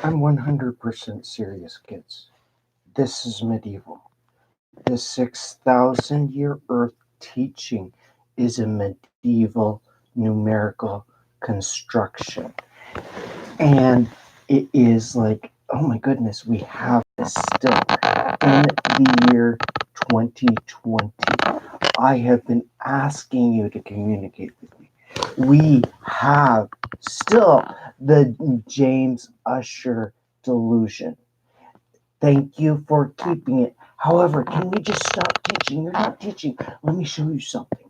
I'm 100% serious, kids. This is medieval. The 6,000-year Earth teaching is a medieval numerical construction. And it is like, oh my goodness, we have this still in the year 2020. I have been asking you to communicate with me. We have still the James Usher delusion. Thank you for keeping it. However, can we just stop teaching? You're not teaching. Let me show you something.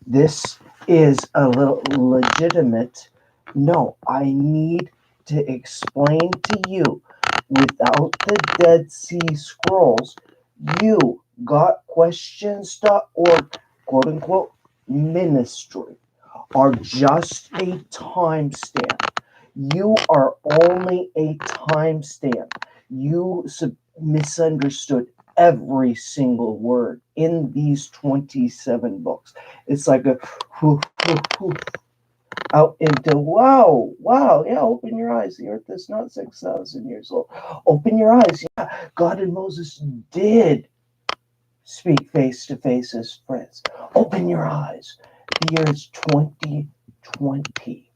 This is a little legitimate. No, I need to explain to you without the Dead Sea Scrolls, you got questions.org, quote unquote, ministry are just a timestamp. You are only a timestamp. You misunderstood every single word in these 27 books. It's like a whoo, whoo, whoo, out into wow, yeah, open your eyes. The earth is not 6,000 years old. Open your eyes. Yeah, God and Moses did speak face to face as friends. Open your eyes. The year is 2020.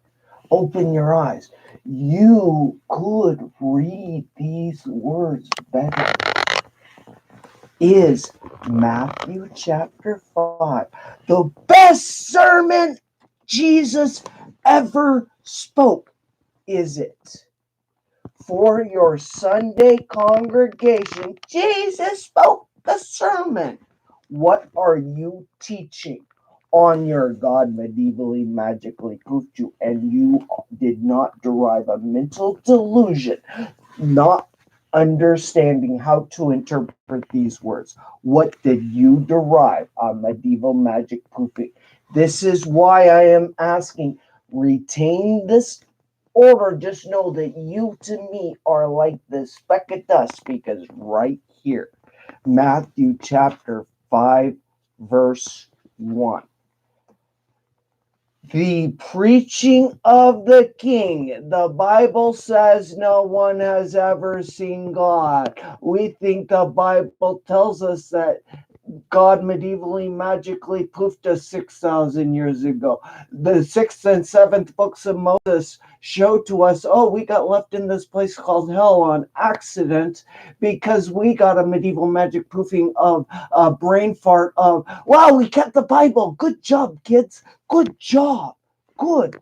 Open your eyes. You could read these words better. Is Matthew chapter 5 the best sermon Jesus ever spoke? Is it? For your Sunday congregation, Jesus spoke the sermon. What are you teaching on your God medievally magically proved you, and you did not derive a mental delusion, not understanding how to interpret these words? What did you derive on medieval magic proofing? This is why I am asking, retain this order. Just know that you to me are like the speck of dust, because right here, Matthew chapter 5, verse 1. The preaching of the king. The Bible says no one has ever seen God. We think the Bible tells us that God medievally magically poofed us 6,000 years ago. The 6th and 7th books of Moses show to us, oh, we got left in this place called hell on accident because we got a medieval magic proofing of a brain fart of, wow, we kept the Bible. Good job, kids. Good job. Good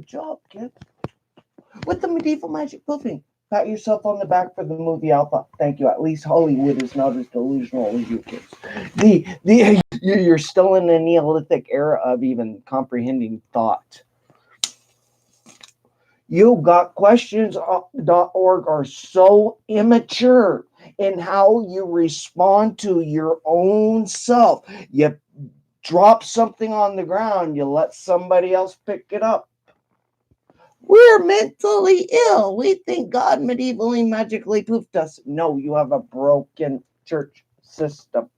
job, kids. With the medieval magic proofing. Pat yourself on the back for the movie Alpha. Thank you. At least Hollywood is not as delusional as you kids. You're still in the Neolithic era of even comprehending thought. You got questions.org are so immature in how you respond to your own self. You drop something on the ground, you let somebody else pick it up. We're mentally ill. We think God medievally magically poofed us. No, you have a broken church system.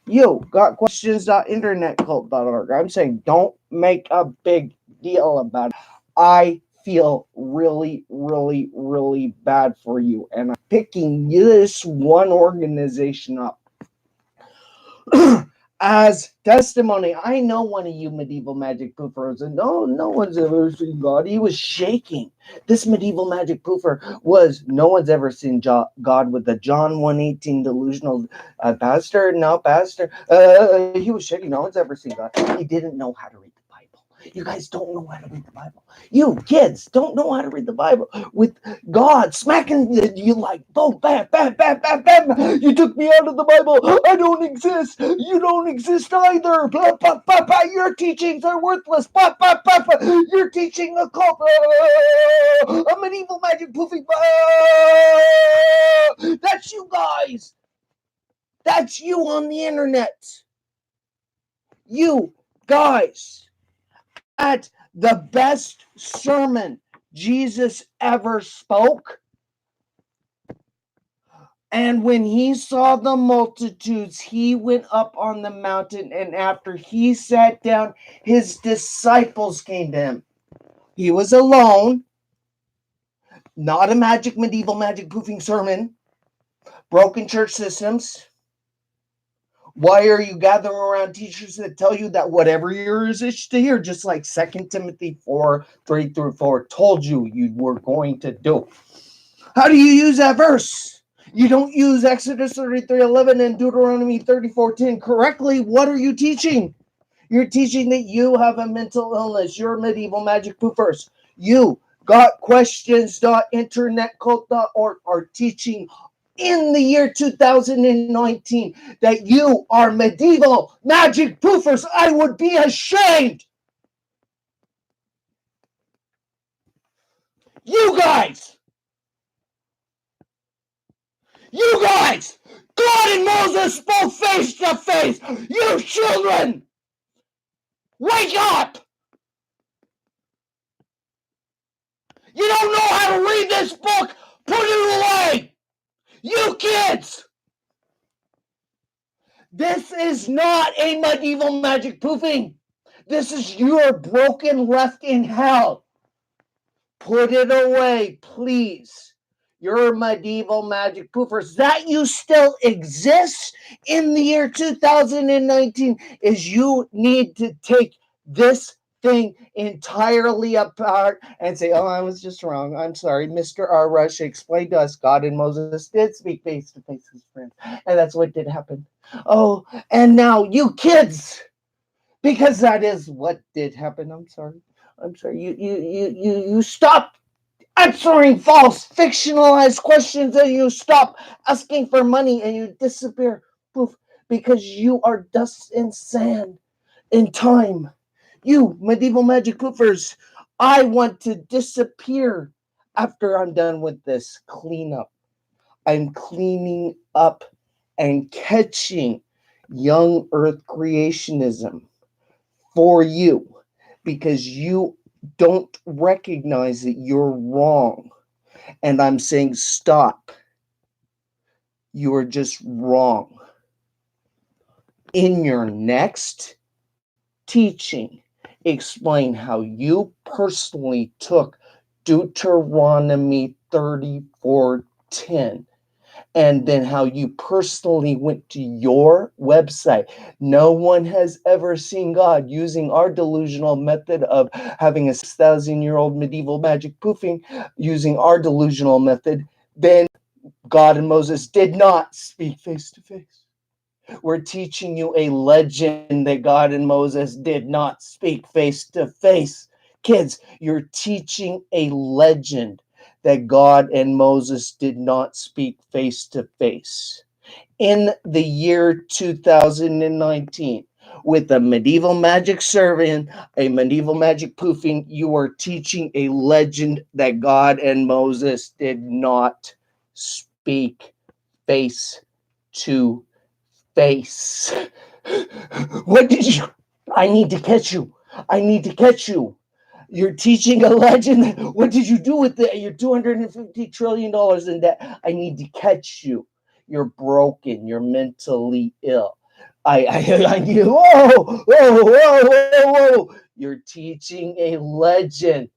You got questions.internetcult.org. I'm saying don't make a big deal about it. I feel really, really, really bad for you, and I'm picking this one organization up as testimony. I know one of you medieval magic poofers, and no one's ever seen God. He was shaking. This medieval magic poofer was, no one's ever seen God with the John 1:18 delusional pastor. No, pastor. He was shaking. No one's ever seen God. He didn't know how to read the Bible. You guys don't know how to read the Bible. You kids don't know how to read the Bible. With God smacking you like, boom, bam, bam, bam, bam, bam. You took me out of the Bible. I don't exist. You don't exist either. Blah, blah, blah, blah. Your teachings are worthless. Blah, blah, blah, blah. You're teaching a cult. A medieval magic poofing. That's you guys. That's you on the internet. You guys at the best sermon Jesus ever spoke. And when he saw the multitudes, he went up on the mountain, and after he sat down, his disciples came to him. He was alone. not a medieval magic poofing sermon, broken church systems. Why are you gathering around teachers that tell you that whatever yours is to hear, just like 2 Timothy 4:3-4 told you were going to do? How do you use that verse? You don't use Exodus 33:11 and Deuteronomy 34:10 correctly. What are you teaching? You're teaching that you have a mental illness. You're medieval magic poofers. You gotquestions.internetcult.org are teaching in the year 2019 that you are medieval magic poofers. I would be ashamed. You guys, God and Moses spoke face to face. You children, wake up. You don't know how to read this book. Put it away. You kids. This is not a medieval magic poofing. This is your broken left in hell. Put it away, please. Your medieval magic poofers. That you still exist in the year 2019 is you need to take this thing entirely apart and say, oh, I was just wrong. I'm sorry. Mr. R. Rush explained to us God and Moses did speak face to face as friends. And that's what did happen. Oh, and now you kids, because that is what did happen. I'm sorry. You stop answering false, fictionalized questions, and you stop asking for money, and you disappear. Poof, because you are dust and sand in time. You medieval magic poofers, I want to disappear after I'm done with this cleanup. I'm cleaning up and catching young earth creationism for you because you don't recognize that you're wrong. And I'm saying, stop. You are just wrong. In your next teaching, explain how you personally took Deuteronomy 34:10 and then how you personally went to your website. No one has ever seen God using our delusional method of having a 6,000-year-old medieval magic poofing, using our delusional method. Then God and Moses did not speak face to face. We're teaching you a legend that God and Moses did not speak face to face. Kids, you're teaching a legend that God and Moses did not speak face to face. In the year 2019, with a medieval magic sermon, a medieval magic poofing, you are teaching a legend that God and Moses did not speak face to face. What did you? I need to catch you. I need to catch you. You're teaching a legend. What did you do with it? You're $250 trillion in debt. I need to catch you. You're broken. You're mentally ill. I need. Whoa. You're teaching a legend.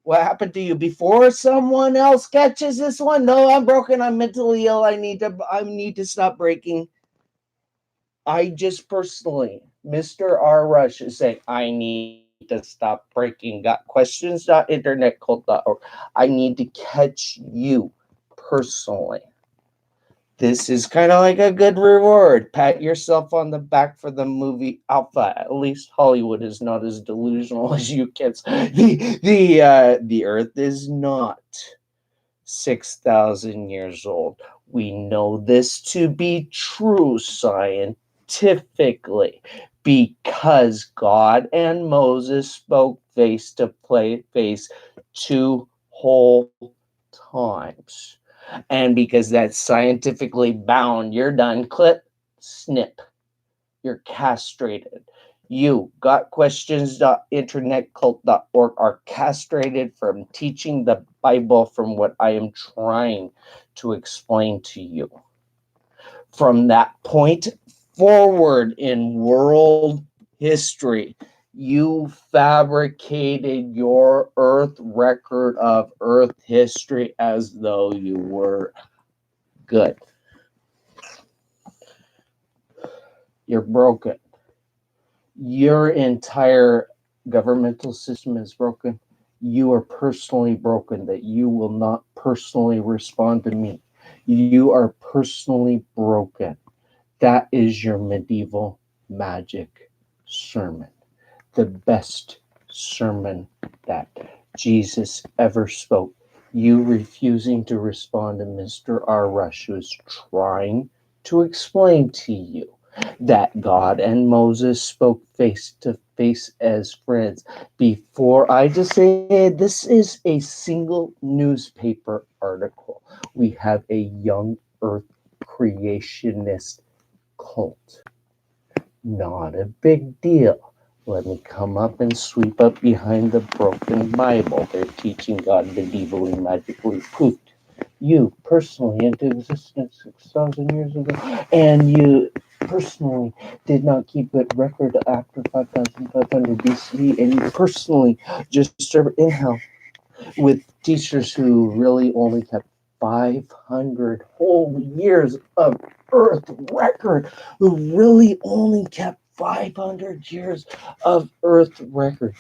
What happened to you before someone else catches this one? No, I'm broken. I'm mentally ill. I need to stop breaking. I just personally, Mr. R. Rush is saying, I need to stop breaking. Got questions.internetcult.org. I need to catch you personally. This is kind of like a good reward. Pat yourself on the back for the movie Alpha. At least Hollywood is not as delusional as you kids. The Earth is not 6,000 years old. We know this to be true scientifically because God and Moses spoke face to face 2 whole times. And because that's scientifically bound, you're done. Clip, snip. You're castrated. You gotquestions.internetcult.org are castrated from teaching the Bible from what I am trying to explain to you. From that point forward in world history, You fabricated your Earth record of Earth history as though you were good. You're broken. Your entire governmental system is broken. You are personally broken, that you will not personally respond to me. You are personally broken. That is your medieval magic sermon. The best sermon that Jesus ever spoke. You refusing to respond to Mr. R. Rush, who is trying to explain to you that God and Moses spoke face to face as friends. Before I just say this is a single newspaper article. We have a young earth creationist cult. Not a big deal. Let me come up and sweep up behind the broken Bible. They're teaching God medievally magically poofed you personally into existence 6,000 years ago, and you personally did not keep a record after 5,500 BC, and you personally just served in hell with teachers who really only kept 500 whole years of earth record, who really only kept 500 years of earth record.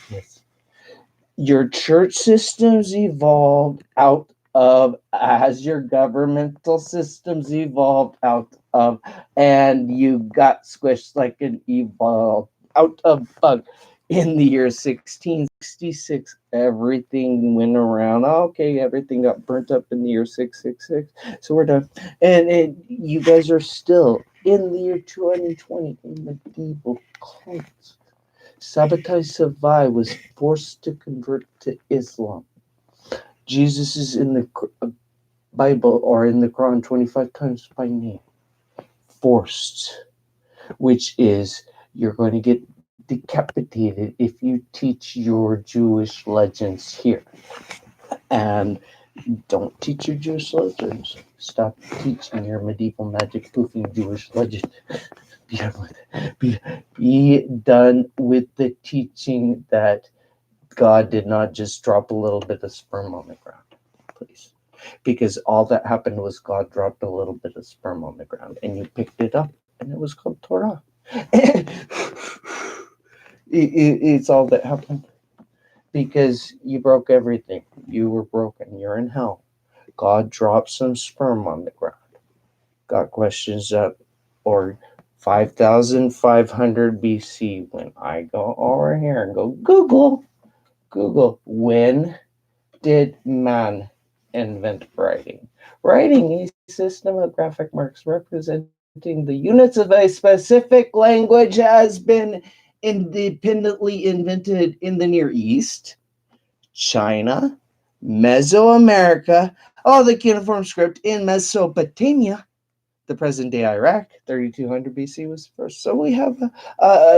Your church systems evolved out of, as your governmental systems evolved out of, and you got squished like an evolved out of bug. In the year 1666, everything went around. Okay, everything got burnt up in the year 666. So we're done. And you guys are still in the year 2020 in medieval cults. Sabbatai Savai was forced to convert to Islam. Jesus is in the Bible or in the Quran 25 times by name. Forced, which is you're going to get decapitated if you teach your Jewish legends here. And don't teach your Jewish legends. Stop teaching your medieval magic poofing Jewish legend. Be done with the teaching that God did not just drop a little bit of sperm on the ground, please. Because all that happened was God dropped a little bit of sperm on the ground and you picked it up and it was called Torah. It's all that happened because you broke everything. You were broken. You're in hell. God dropped some sperm on the ground. Got questions that, or 5,500 BC, when I go over here and go Google, when did man invent writing? Writing, a system of graphic marks representing the units of a specific language, has been independently invented in the Near East, China, Mesoamerica, the cuneiform script in Mesopotamia, the present day Iraq, 3200 BC was first. So we have,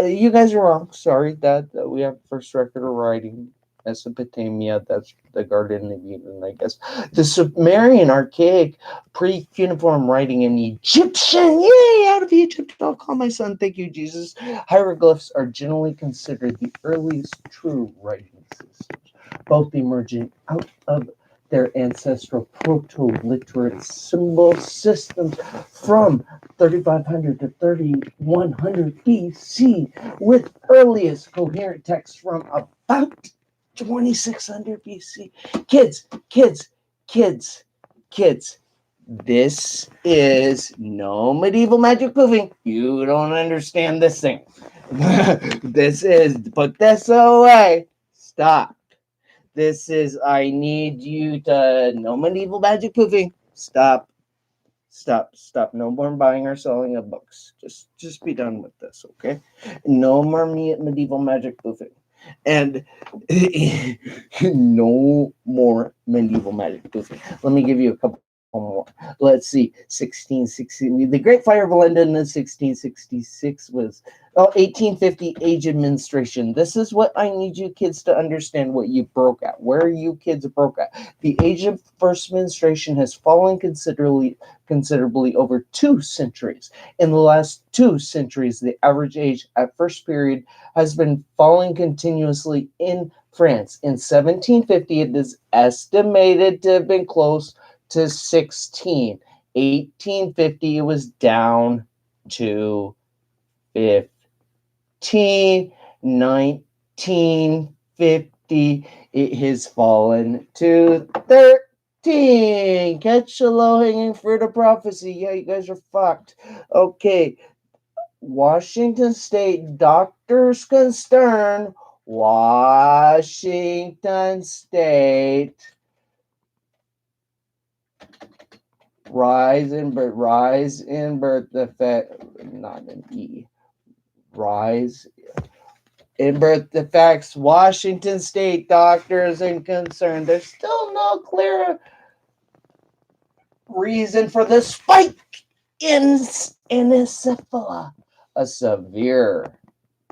you guys are wrong. Sorry that we have first record of writing. Mesopotamia, that's the Garden of Eden, I guess. The Sumerian archaic pre-cuneiform writing in Egyptian, yay, out of Egypt, I'll call my son, thank you, Jesus. Hieroglyphs are generally considered the earliest true writing systems, both emerging out of their ancestral proto-literate symbol systems from 3500 to 3100 BC, with earliest coherent texts from about 2600 BC. Kids, this is no medieval magic poofing. You don't understand this thing. This is, put this away. Stop. This is, I need you to, no medieval magic poofing. Stop. No more buying or selling of books. Just be done with this, okay? No more medieval magic poofing. And no more medieval magic poofing. Let me give you a couple more. Let's see, 1660. The Great Fire of London in 1666 was 1850 age administration. This is what I need you kids to understand what you broke at, where you kids broke at. The age of first menstruation has fallen considerably over 2 centuries. In the last 2 centuries, the average age at first period has been falling continuously in France. In 1750, it is estimated to have been close to 16. 1850, it was down to 15. 1950, it has fallen to 13. Catch the low-hanging fruit of prophecy. Yeah, you guys are fucked. Okay. Washington State doctors concern. Washington State rise in birth defect, not an E. Rise in birth defects. Washington State doctors and concern. There's still no clear reason for the spike in anencephala, a severe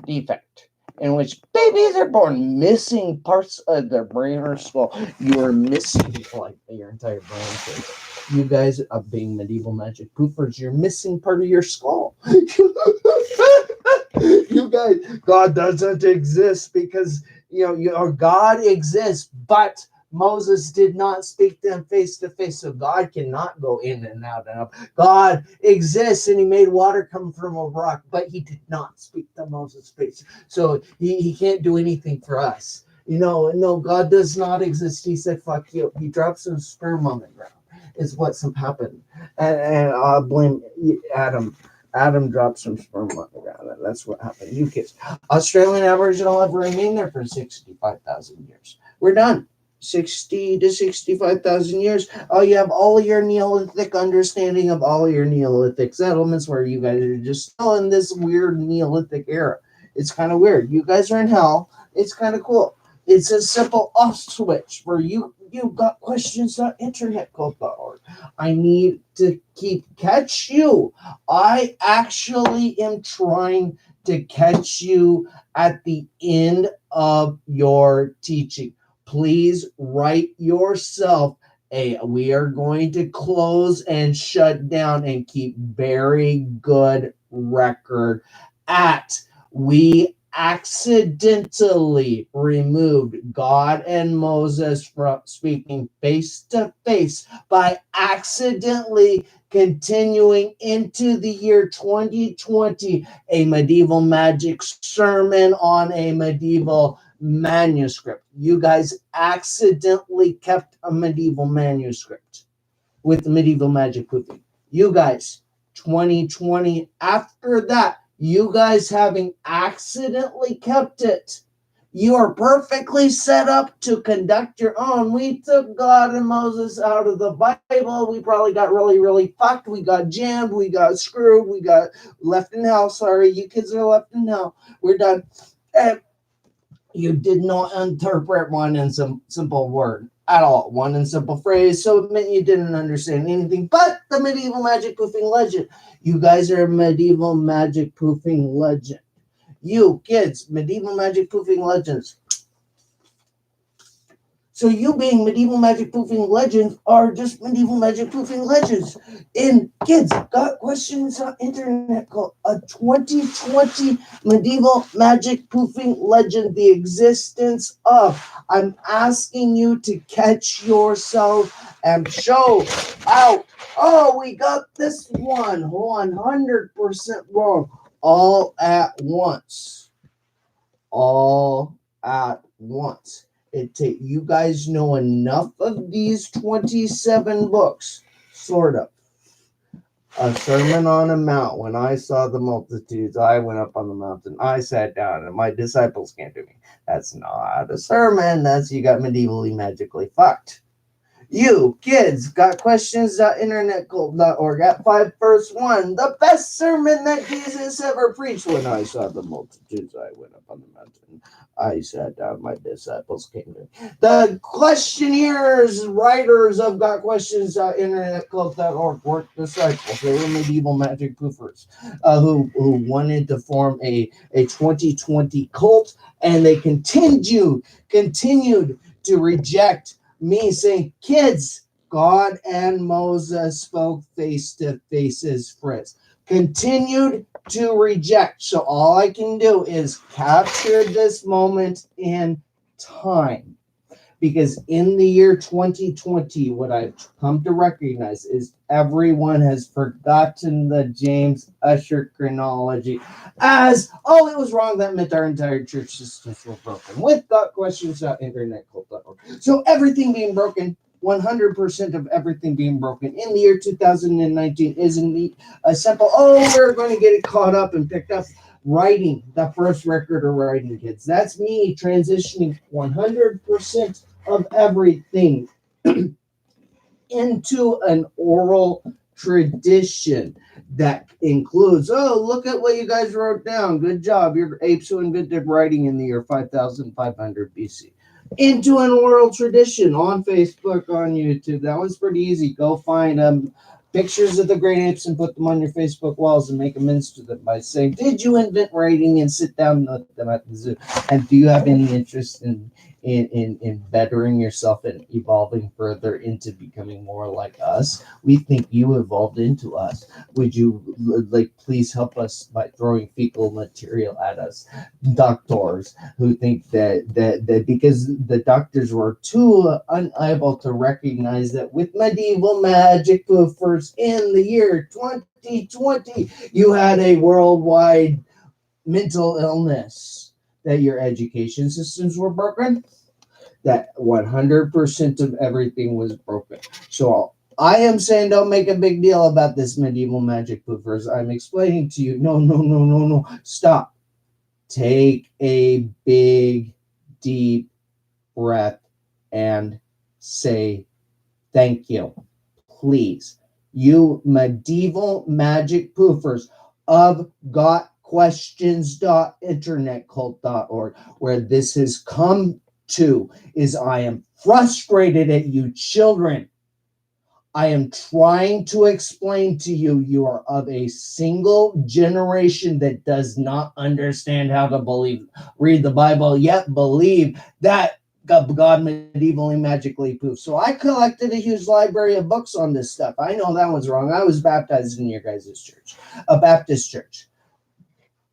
defect in which babies are born missing parts of their brain or skull. You are missing like your entire brain. You guys are being medieval magic poofers. You're missing part of your skull. You guys, God doesn't exist because God exists, but Moses did not speak to them face to face, so God cannot go in and out and up. God exists, and he made water come from a rock, but he did not speak to Moses face. So he can't do anything for us. No, God does not exist. He said, fuck you. He dropped some sperm on the ground, is what's happened. And I'll blame Adam. Adam dropped some sperm on the ground, and that's what happened. You kids. Australian Aboriginal have remained there for 65,000 years. We're done. 60 to 65,000 years. Oh, you have all of your Neolithic understanding of all of your Neolithic settlements where you guys are just still in this weird Neolithic era. It's kind of weird. You guys are in hell. It's kind of cool. It's a simple off switch where you got questions.internet.org. I need to catch you. I actually am trying to catch you at the end of your teaching. Please write yourself we are going to close and shut down and keep very good record at we accidentally removed God and Moses from speaking face to face by accidentally continuing into the year 2020 a medieval magic sermon on a medieval manuscript. You guys accidentally kept a medieval manuscript with medieval magic poofing. You guys, 2020, after that, you guys having accidentally kept it, you are perfectly set up to conduct your own. We took God and Moses out of the Bible. We probably got really, really fucked. We got jammed. We got screwed. We got left in hell. Sorry, you kids are left in hell. We're done. And you did not interpret one in some simple word at all. One in simple phrase. So it meant you didn't understand anything but the medieval magic poofing legend. You guys are a medieval magic poofing legend. You kids, medieval magic poofing legends. So you being medieval magic poofing legends are just medieval magic poofing legends. And kids, got questions on internet called a 2020 medieval magic poofing legend, the existence of. I'm asking you to catch yourself and show out. Oh, we got this one 100% wrong. All at once. All at once. You guys know enough of these 27 books, sort of. A Sermon on a Mount. When I saw the multitudes, I went up on the mountain. I sat down, and my disciples came to me. That's not a sermon. That's you got medievally magically fucked. You kids got questions.internetcult.org at 5 verse 1. The best sermon that Jesus ever preached. When I saw the multitudes, I went up on the mountain. I sat down, my disciples came to me. The questionnaires, writers of Got Questions.internetcult.org were disciples. They were medieval magic poofers who wanted to form a 2020 cult, and they continued to reject me, saying, kids, God and Moses spoke face to face as friends. Continued to reject. So all I can do is capture this moment in time. Because in the year 2020, what I've come to recognize is everyone has forgotten the James Ussher chronology as, oh, it was wrong. That meant our entire church systems were broken. With questions.internetcult.org. So everything being broken, 100% of everything being broken in the year 2019 isn't a simple, oh, we're going to get it caught up and picked up. Writing the first record of writing, kids. That's me transitioning 100% of everything into an oral tradition that includes, oh, look at what you guys wrote down. Good job. Your apes who invented writing in the year 5500 BC. Into an oral tradition on Facebook, on YouTube. That one's pretty easy. Go find pictures of the great apes and put them on your Facebook walls and make amends to them by saying, did you invent writing? And sit down with them at the zoo. And do you have any interest in bettering yourself and evolving further into becoming more like us? We think you evolved into us. Would you please help us by throwing fecal material at us? Doctors who think that because the doctors were too unable to recognize that with medieval magic first in the year 2020 you had a worldwide mental illness, that your education systems were broken, that 100% of everything was broken. So I am saying don't make a big deal about this medieval magic poofers. I'm explaining to you, no, stop. Take a big, deep breath and say thank you, please. You medieval magic poofers of gotquestions.internetcult.org, where this has come to is I am frustrated at you children. I am trying to explain to you, you are of a single generation that does not understand how to read the Bible, yet believe that God medievally magically poof. So I collected a huge library of books on this stuff. I know that one's wrong. I was baptized in your guys' church, a Baptist church.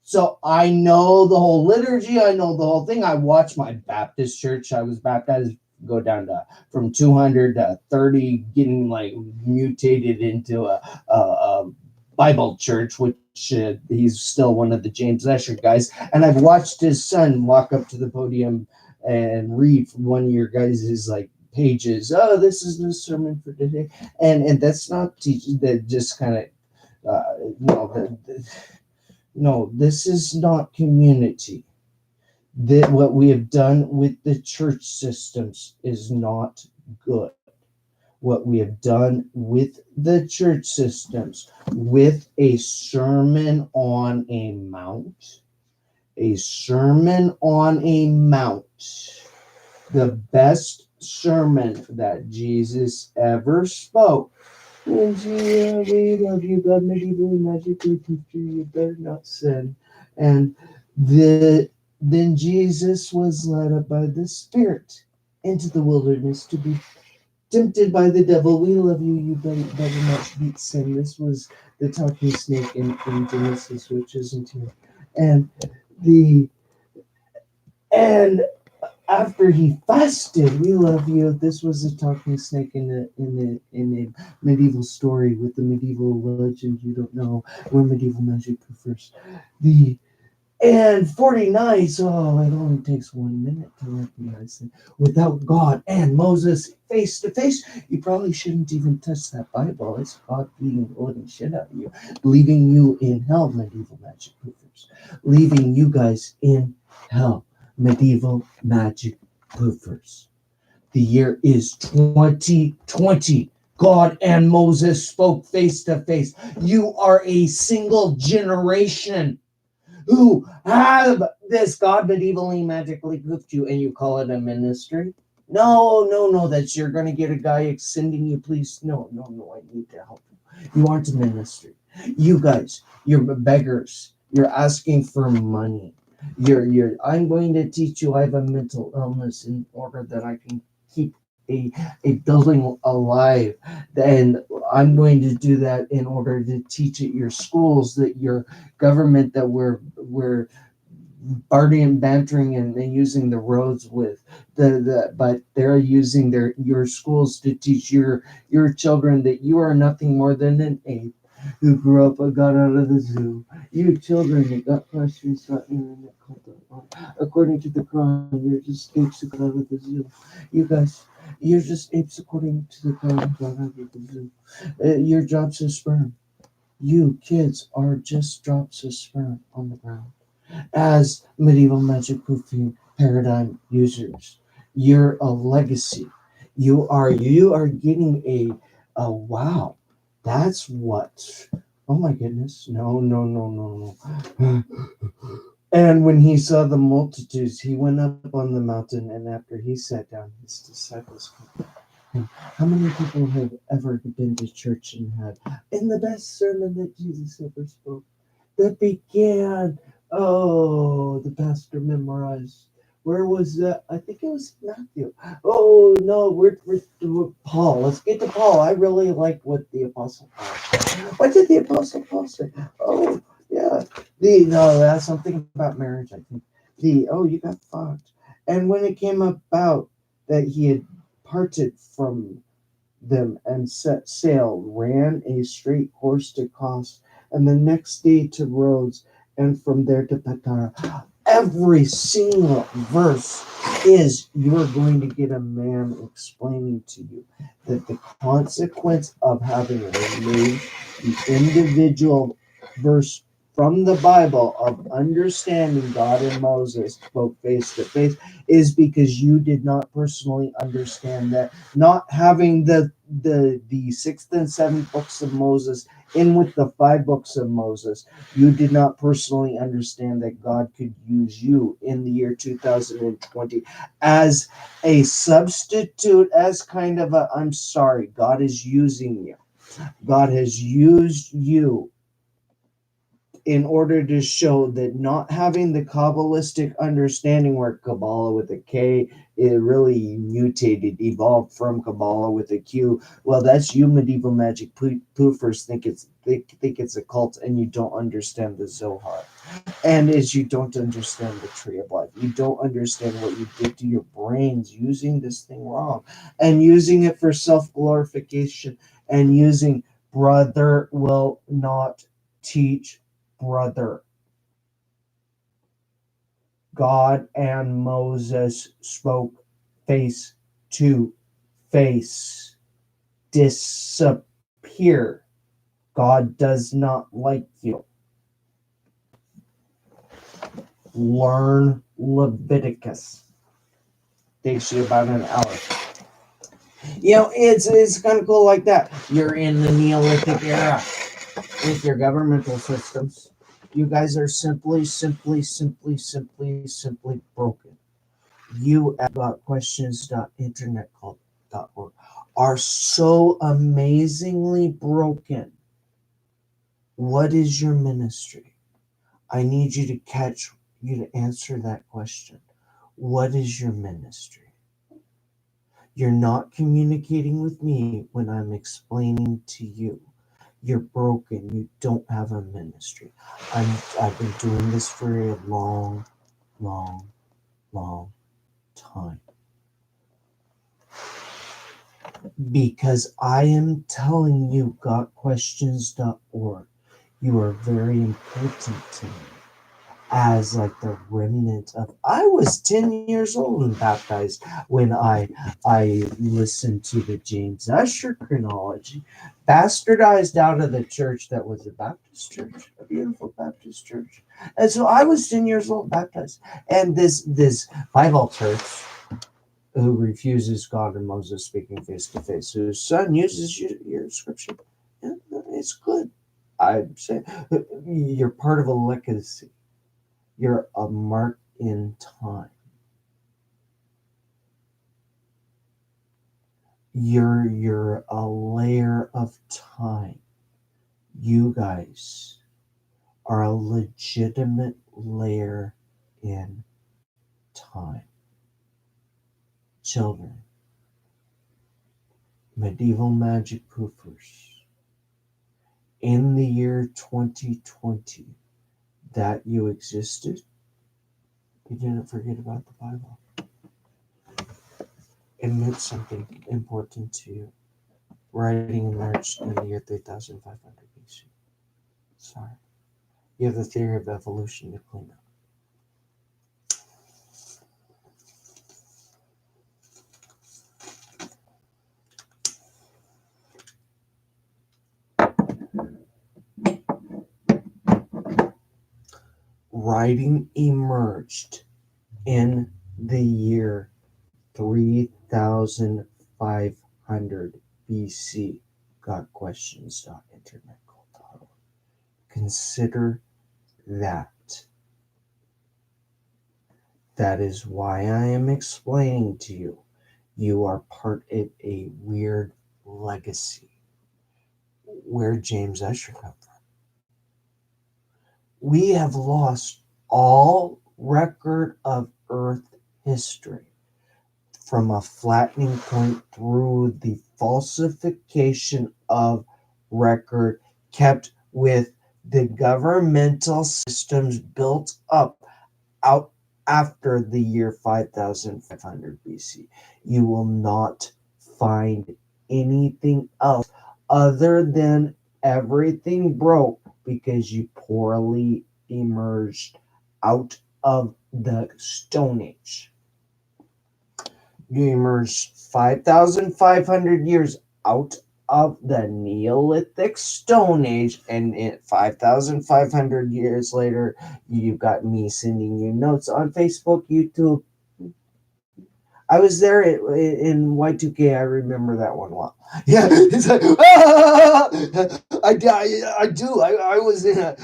So I know the whole liturgy. I know the whole thing. I watched my Baptist church. I was baptized, go down to from 200 to 30, getting mutated into a Bible church, which he's still one of the James Ussher guys. And I've watched his son walk up to the podium and read from one of your guys' pages. Oh, this is the sermon for today. And that's not teaching, that just kind of, no, this is not community. That what we have done with the church systems is not good. What we have done with the church systems, with a sermon on a mount, the best sermon that Jesus ever spoke. We love you, God, medieval magically teach you better not sin. And then Jesus was led up by the Spirit into the wilderness to be tempted by the devil. We love you, you better not beat sin. This was the talking snake in Genesis, which isn't here. And after he fasted, we love you. This was a talking snake in a medieval story with the medieval legend you don't know. We're medieval magic proofers. And 40 nights, it only takes 1 minute to recognize it. Without God and Moses face to face, you probably shouldn't even touch that Bible. It's God beating the living shit out of you, leaving you in hell, medieval magic proofers. Leaving you guys in hell, medieval magic proofers. The year is 2020. God and Moses spoke face to face. You are a single generation who have this God medievally magically goofed you, and you call it a ministry? No, no, no, that's you're going to get a guy sending you, please. No, no, no, I need to help you. You aren't a ministry. You guys, you're beggars. You're asking for money. I'm going to teach you I have a mental illness in order that I can keep a building alive. And I'm going to do that in order to teach at your schools that your government that we're barting and bantering and using the roads with but they're using your schools to teach your children that you are nothing more than an ape who grew up and got out of the zoo. You children that got questions got internet according to the Quran, you're just apes who got out of the zoo. You guys, you're just apes according to the Quran who got out of the zoo. Your drops of sperm. You kids are just drops of sperm on the ground as medieval magic proofing paradigm users. You're a legacy. You are getting a wow. That's what. Oh my goodness. No, no, no, no, no. And when he saw the multitudes, he went up on the mountain, and after he sat down, his disciples came. How many people have ever been to church and had in the best sermon that Jesus ever spoke that began? Oh, the pastor memorized. Where was that? I think it was Matthew. Oh no, we're Paul. Let's get to Paul. I really like what the apostle Paul said. What did the apostle Paul say? Oh yeah, that's something about marriage. I think you got fucked. And when it came about that he had parted from them and set sail, ran a straight course to Kos, and the next day to Rhodes, and from there to Patara. Every single verse is you're going to get a man explaining to you that the consequence of having removed the individual verse from the Bible of understanding God and Moses spoke face to face is because you did not personally understand that. Not having the sixth and seventh books of Moses in with the 5 books of Moses, you did not personally understand that God could use you in the year 2020 as a substitute, as kind of a, I'm sorry, God is using you. God has used you in order to show that not having the Kabbalistic understanding, where Kabbalah with a K, it really mutated, evolved from Kabbalah with a Q. Well, that's you medieval magic poofers think it's a cult, and you don't understand the Zohar. And as you don't understand the tree of life, you don't understand what you did to your brains using this thing wrong and using it for self-glorification and using brother will not teach brother. God and Moses spoke face to face. Disappear. God does not like you. Learn Leviticus. Takes you about an hour. It's kind of cool like that. You're in the Neolithic era with your governmental systems. You guys are simply broken. You at gotquestions.internetcult.org are so amazingly broken. What is your ministry? I need you to answer that question. What is your ministry? You're not communicating with me when I'm explaining to you. You're broken. You don't have a ministry. I've been doing this for a long time. Because I am telling you, gotquestions.org, you are very important to me. As like the remnant of, I was 10 years old and baptized when I listened to the James Usher chronology, bastardized out of the church that was a Baptist church, a beautiful Baptist church. And so I was 10 years old baptized. And this Bible church who refuses God and Moses speaking face to face, whose son uses your scripture. Yeah, it's good. I say you're part of a legacy. You're a mark in time. You're a layer of time. You guys are a legitimate layer in time. Children, medieval magic proofers, in the year 2020 that you existed, you didn't forget about the Bible. It meant something important to you. Writing emerged in the year 3500 BC. Sorry. You have the theory of evolution to clean up. Writing emerged in the year 3500 BC. Got questions.internetcult.org. Consider that. That is why I am explaining to you. You are part of a weird legacy. Where James Usher come from? We have lost all record of Earth history from a flattening point through the falsification of record kept with the governmental systems built up out after the year 5500 BC. You will not find anything else other than everything broke because you poorly emerged out of the Stone Age. You emerged 5,500 years out of the Neolithic Stone Age, and 5,500 years later, you've got me sending you notes on Facebook, YouTube. I was there in Y2K. I remember that one well. Yeah, it's like I do. I was in a.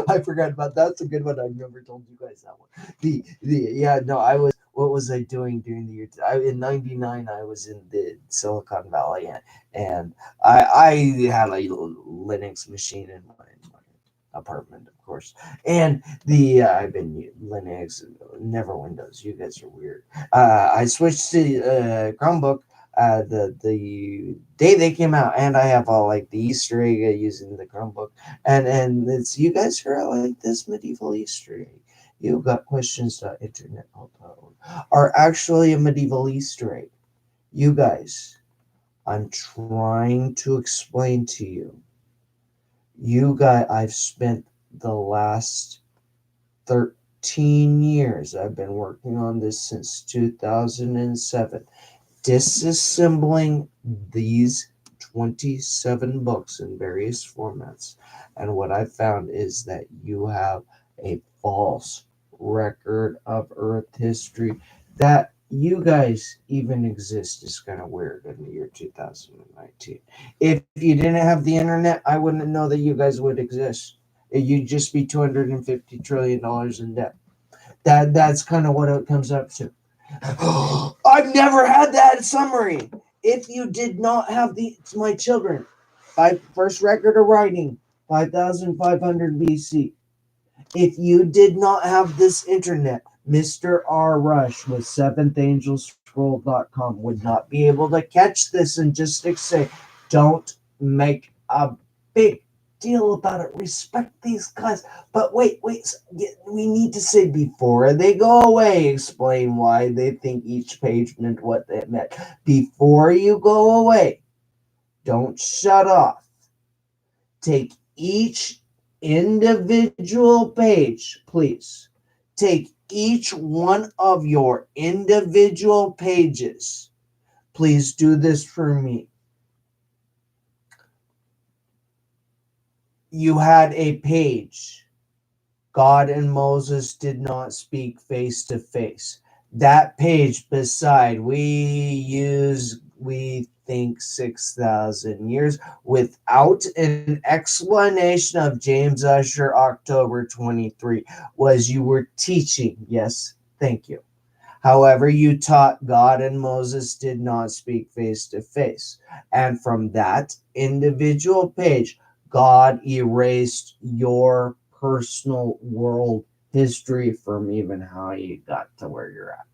I forgot about that. That's a good one. I've never told you guys that one. Yeah, no, I was. What was I doing during the year? In '99, I was in the Silicon Valley, and I had a Linux machine in my apartment, of course, and I've been Linux, never Windows. You guys are weird. I switched to Chromebook the day they came out, and I have all like the Easter egg using the Chromebook, and it's you guys are like this medieval Easter egg. You got questions.internet.org are actually a medieval Easter egg. You guys, I'm trying to explain to you. You guys, I've spent the last 13 years. I've been working on this since 2007, disassembling these 27 books in various formats. And what I found is that you have a false record of Earth history. That you guys even exist is kind of weird in the year 2019. If you didn't have the internet, I wouldn't know that you guys would exist. You'd just be $250 trillion in debt. That's kind of what it comes up to. I've never had that summary. If you did not have my children, first record of writing, 5,500 BC. If you did not have this internet, Mr. R. Rush with SeventhAngelScroll.com would not be able to catch this and just say, don't make a big deal about it. Respect these guys. But wait, we need to say before they go away, explain why they think each page meant what it meant. Before you go away, don't shut off. Take each individual page, please. Take each one of your individual pages. Please do this for me. You had a page. God and Moses did not speak face to face. that page beside we think 6,000 years without an explanation of James Usher October 23 was you were teaching. Yes, thank you. However, you taught God and Moses did not speak face to face. And from that individual page, God erased your personal world history from even how you got to where you're at.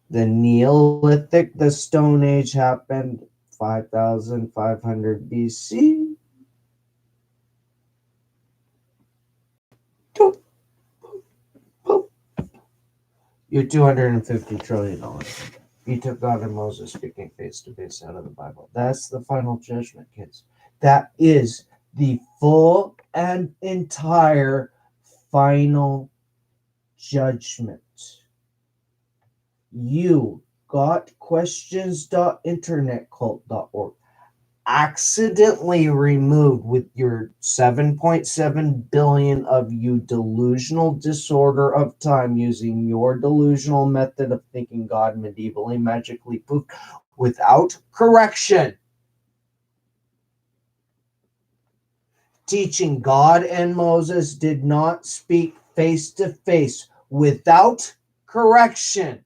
The Neolithic, the Stone Age happened 5,500 BC. You're $250 trillion. You took God and Moses speaking face to face out of the Bible. That's the final judgment, kids. That is the full and entire final judgment. You got questions.internetcult.org accidentally removed with your 7.7 billion of you delusional disorder of time using your delusional method of thinking God medievally magically poofed without correction. Teaching God and Moses did not speak face to face without correction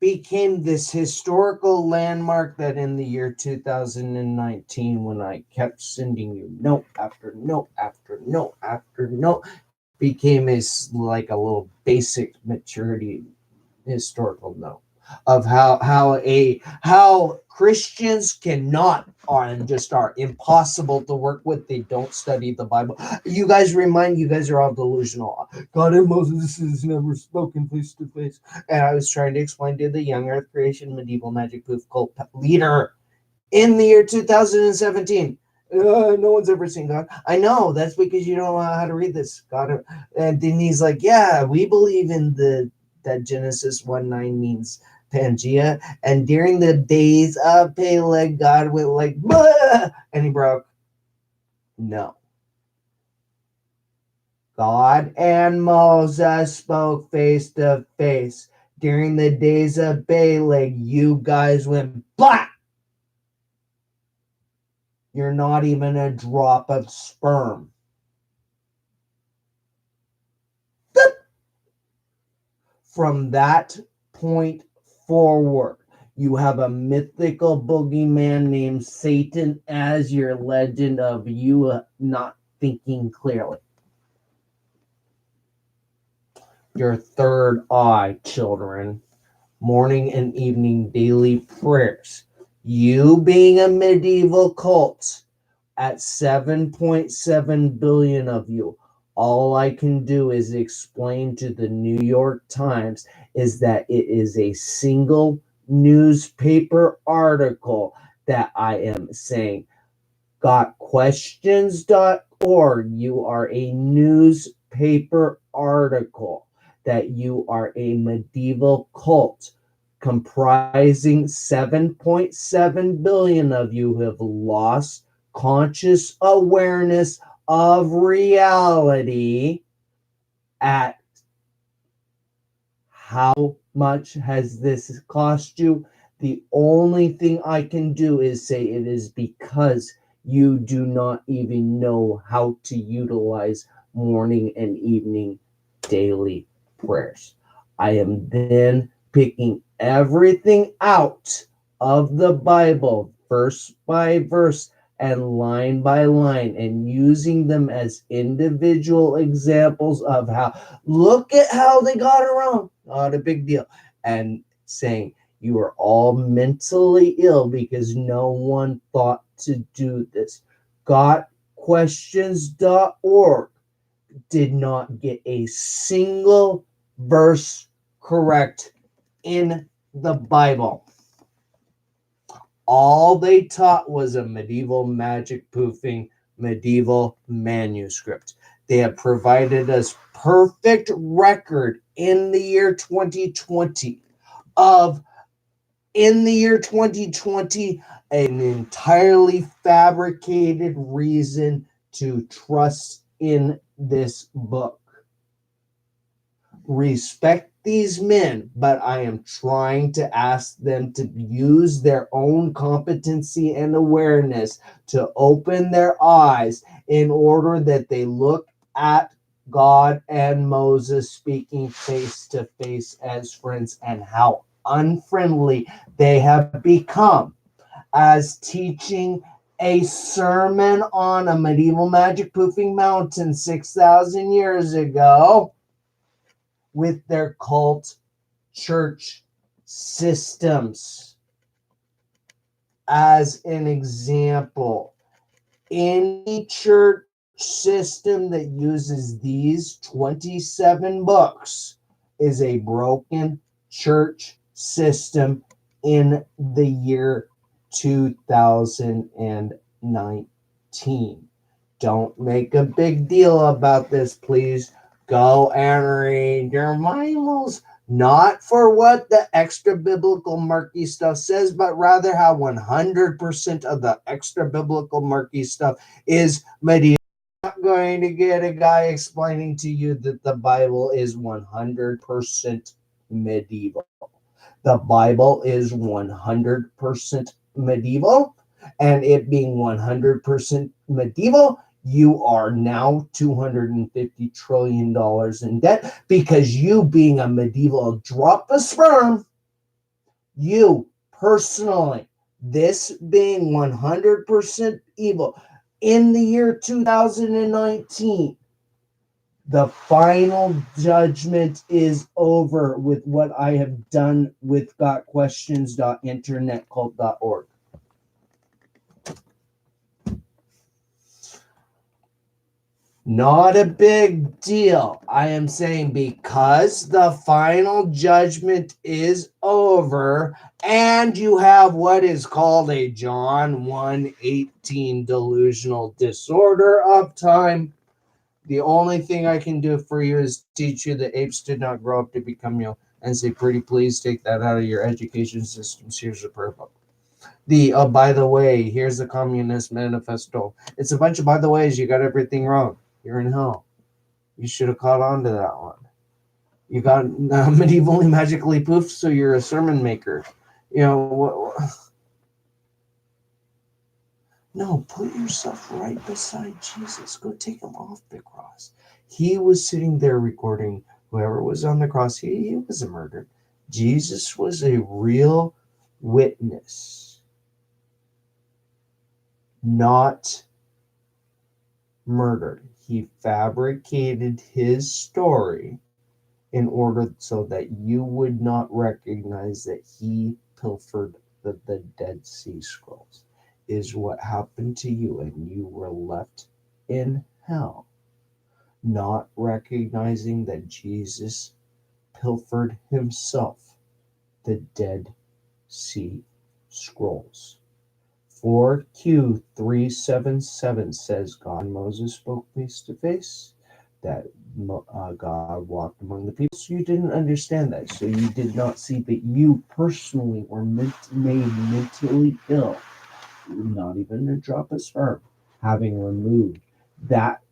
became this historical landmark that in the year 2019, when I kept sending you note after note after note after note, became like a little basic maturity historical note of how Christians cannot and just are impossible to work with. They don't study the Bible. You guys are all delusional. God and Moses has never spoken face to face. And I was trying to explain to the young Earth creation medieval magic proof cult leader in the year 2017. No one's ever seen God. I know that's because you don't know how to read this. God, and then he's like, yeah, we believe in that Genesis 1:9 means Pangea. And during the days of Peleg, God went like, bah! And he broke. No. God and Moses spoke face to face. During the days of Peleg, you guys went blah. You're not even a drop of sperm. From that point forward, you have a mythical boogeyman named Satan as your legend of you not thinking clearly. Your third eye, children. Morning and evening daily prayers. You being a medieval cult at 7.7 billion of you. All I can do is explain to the New York Times is that it is a single newspaper article that I am saying. Gotquestions.org. You are a newspaper article that you are a medieval cult comprising 7.7 billion of you who have lost conscious awareness of reality. At how much has this cost you? The only thing I can do is say it is because you do not even know how to utilize morning and evening daily prayers. I am then picking everything out of the Bible, verse by verse and line by line, and using them as individual examples of how, look at how they got it wrong. Not a big deal. And saying, you are all mentally ill because no one thought to do this. Gotquestions.org did not get a single verse correct in the Bible. All they taught was a medieval magic proofing medieval manuscript. They have provided us perfect record in the year 2020 of an entirely fabricated reason to trust in this book. Respect these men, but I am trying to ask them to use their own competency and awareness to open their eyes in order that they look at God and Moses speaking face to face as friends, and how unfriendly they have become as teaching a sermon on a medieval magic poofing mountain 6,000 years ago with their cult church systems. As an example, any church system that uses these 27 books is a broken church system in the year 2019. Don't make a big deal about this, please. Go and read your Bibles, not for what the extra biblical murky stuff says, but rather how 100% of the extra biblical murky stuff is medieval. You're not going to get a guy explaining to you that the Bible is 100% medieval. The Bible is 100% medieval, and it being 100% medieval, you are now $250 trillion in debt because you, being a medieval drop of sperm, you personally, this being 100% evil, in the year 2019, the final judgment is over with what I have done with gotquestions.internetcult.org. Not a big deal. I am saying because the final judgment is over and you have what is called a John 1:18 delusional disorder of time, the only thing I can do for you is teach you that apes did not grow up to become you, and say, pretty please take that out of your education systems. Here's the prayer book. By the way, here's the Communist Manifesto. It's a bunch of by the ways. You got everything wrong. You're in hell. You should have caught on to that one. You got medievally magically poofed, so you're a sermon maker. You know what? No, put yourself right beside Jesus. Go take him off the cross. He was sitting there recording whoever was on the cross. He wasn't murdered. Jesus was a real witness, not murdered. He fabricated his story in order so that you would not recognize that he pilfered the Dead Sea Scrolls. Is what happened to you, and you were left in hell, not recognizing that Jesus pilfered himself the Dead Sea Scrolls. 4Q377 says God and Moses spoke face to face, that God walked among the people. So you didn't understand that. So you did not see that you personally were made mentally ill, not even a drop of sperm, having removed that,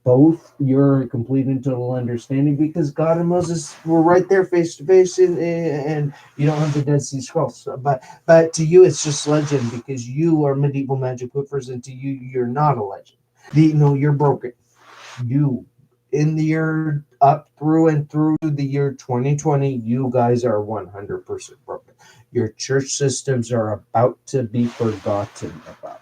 both your complete and total understanding, because God and Moses were right there face to face, and you don't have the Dead Sea Scrolls. So, but to you, it's just legend because you are medieval magic woofers, and to you, you're not a legend. You're broken. You, in the year up through and through the year 2020, you guys are 100% broken. Your church systems are about to be forgotten about.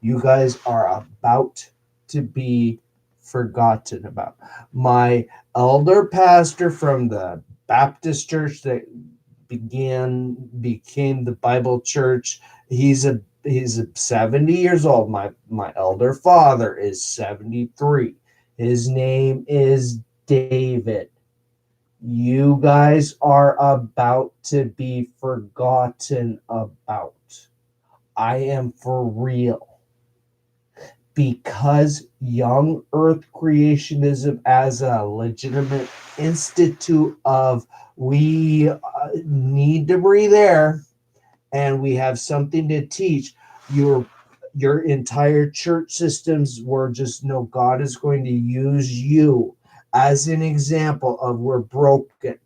You guys are about to be forgotten about. My elder pastor from the Baptist church that became the Bible church, he's 70 years old. My elder father is 73. His name is David. You guys are about to be forgotten about. I am for real. Because young earth creationism as a legitimate institute of we need to breathe air and we have something to teach, you're your entire church systems were just, no, God is going to use you as an example of we're broken.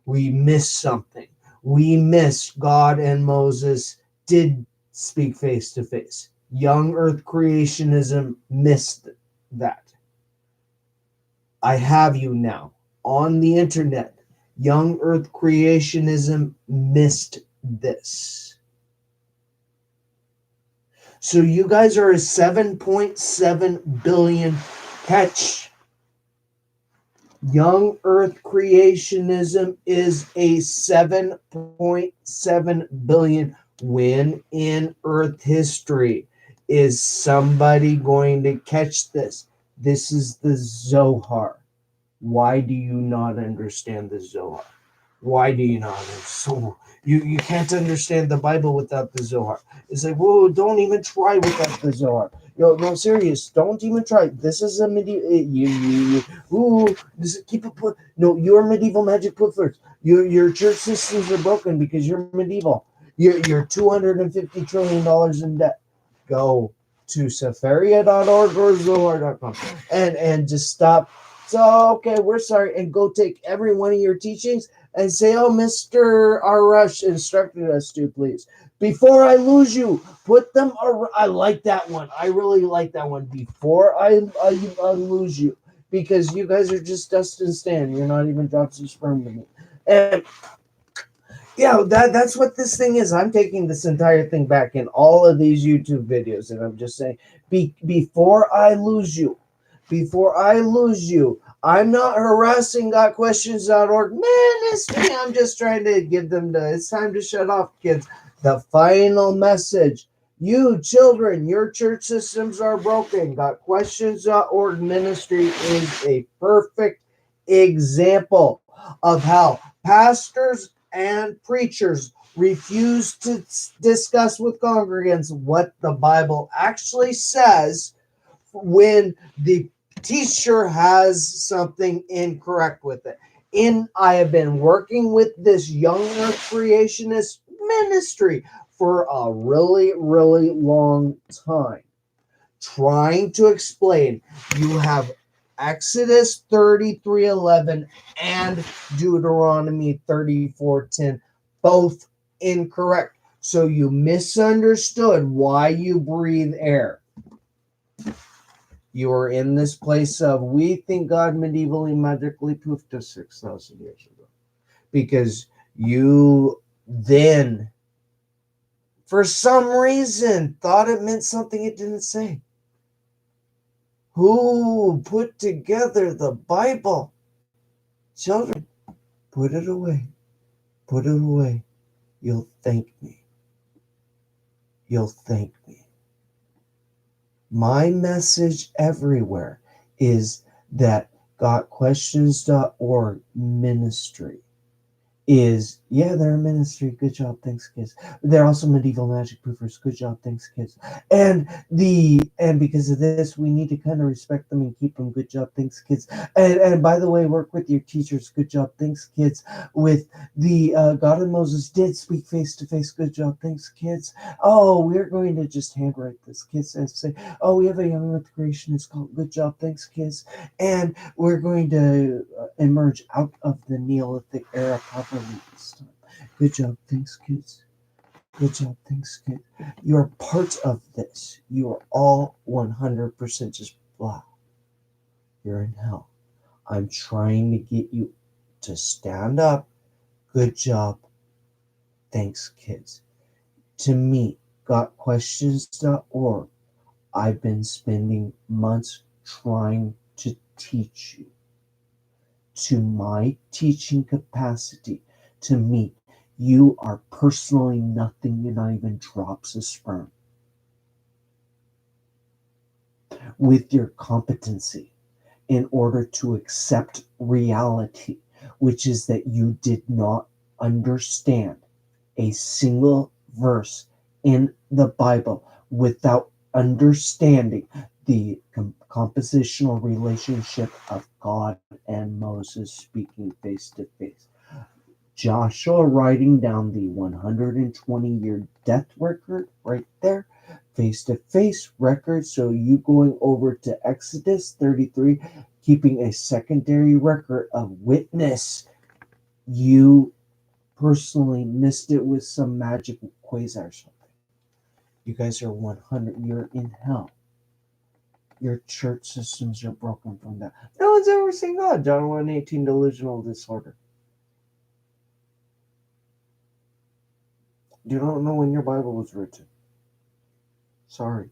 We missed something. We missed God and Moses did speak face to face. Young earth creationism missed that. I have you now on the internet. Young earth creationism missed this. So you guys are a 7.7 billion catch. Young earth creationism is a 7.7 billion win in earth history. Is somebody going to catch this? This is the Zohar. Why do you not understand the Zohar? Why do you not understand? So you can't understand the Bible without the Zohar. It's like, whoa, don't even try without the Zohar. No, serious. Don't even try. This is a medieval. Keep it put. No, you're medieval magic put first. Your church systems are broken because you're medieval. You're $250 trillion in debt. Go to Sefaria.org or Zohar.com and just stop. So, okay, we're sorry. And go take every one of your teachings and say, oh, Mr. Arash instructed us to, please. Before I lose you, put them. I like that one. I really like that one. Before I lose you, because you guys are just dust and stand. You're not even drops of sperm to me. And yeah, that's what this thing is. I'm taking this entire thing back in all of these YouTube videos, and I'm just saying, before I lose you, I'm not harassing gotquestions.org ministry. I'm just trying to give them it's time to shut off, kids. The final message. You children, your church systems are broken. Gotquestions.org ministry is a perfect example of how pastors and preachers refuse to discuss with congregants what the Bible actually says when the teacher has something incorrect with it. I have been working with this young earth creationist ministry for a really, really long time, trying to explain. You have Exodus 33:11 and Deuteronomy 34:10, both incorrect. So you misunderstood why you breathe air. You are in this place of, we think God medievally magically poofed us 6,000 years ago. Because you then, for some reason, thought it meant something it didn't say. Who put together the Bible? Children, put it away. Put it away. You'll thank me. You'll thank me. My message everywhere is that gotquestions.org ministry is, yeah, they're a ministry. Good job. Thanks, kids. They're also medieval magic proofers. Good job. Thanks, kids. And because of this, we need to kind of respect them and keep them. Good job. Thanks, kids. And by the way, work with your teachers. Good job. Thanks, kids. With the God and Moses did speak face to face. Good job. Thanks, kids. Oh, we're going to just handwrite this, kids, and say, oh, we have a young earth creationist called. Good job. Thanks, kids. And we're going to emerge out of the Neolithic era properly this time. Good job. Thanks, kids. Good job. Thanks, kids. You're part of this. You are all 100% just blah. You're in hell. I'm trying to get you to stand up. Good job. Thanks, kids. To me, gotquestions.org, I've been spending months trying to teach you. To my teaching capacity, to me, you are personally nothing, you're not even drops of sperm. With your competency in order to accept reality, which is that you did not understand a single verse in the Bible without understanding the compositional relationship of God and Moses speaking face to face. Joshua writing down the 120-year death record right there face-to-face record. So you going over to Exodus 33, keeping a secondary record of witness, you personally missed it with some magic quasar or something. You guys are 100. You're in hell. Your church systems are broken from that. No one's ever seen God. John 1:18, delusional disorder. You don't know when your Bible was written. Sorry.